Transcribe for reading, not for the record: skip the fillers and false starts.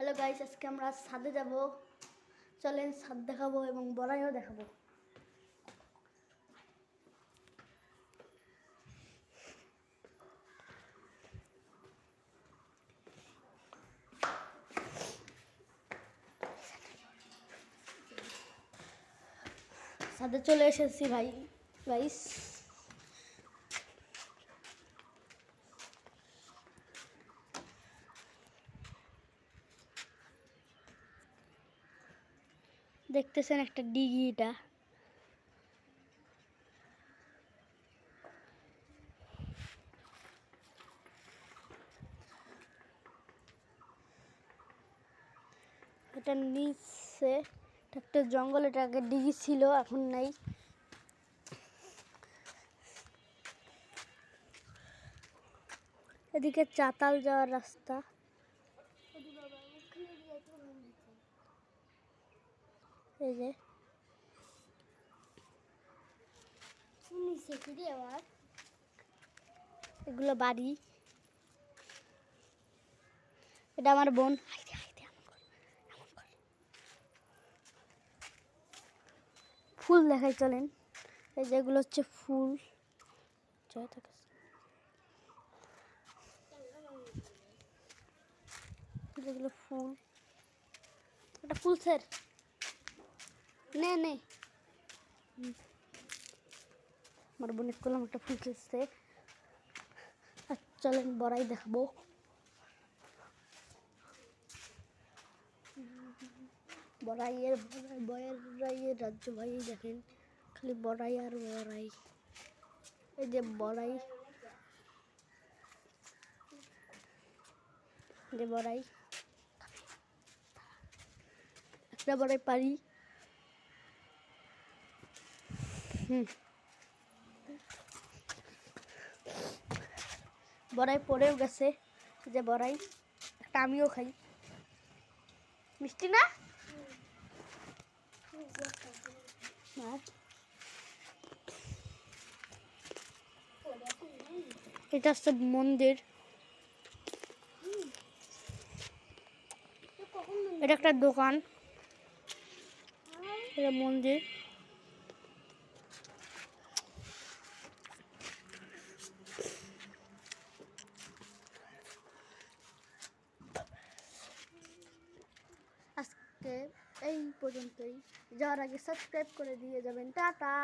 Hello guys, আজকে আমরা ছাদে যাব। চলেন ছাদ দেখাবো এবং বড়াইও দেখাবো। ছাদে চলে এসেছি ভাই গাইস। দেখতেছেন একটা ডিগি, এটা এটা নিচে একটা জঙ্গল, এটা আগে ডিগি ছিল, এখন নাই। এদিকে চাতাল যাওয়ার রাস্তা। এই যে এগুলো বাড়ি, এটা আমার বোন। ফুল দেখাই চলেন। এই যেগুলো হচ্ছে ফুল, যেগুলো ফুল, এটা ফুল স্যার নে নে আমার বোনের কলম একটা ফুল খেয়েছে। চলেন বড়াই দেখাবো। বড়াইয়ের বড়াইয়ের রাজ্য ভাই, দেখেন খালি বড়াই আর বড়াই। এই যে বড়াই, যে বড়াই, একটা বড়াই পারি। বড়াই পড়েও গেছে, যে বড়াই একটা আমিও খাই। মিষ্টি না? এটা হচ্ছে মন্দির, এটা একটা দোকান, এটা মন্দির। আজকে এই পর্যন্তই। যাওয়ার আগে সাবস্ক্রাইব করে দিয়ে যাবেন। টাটা।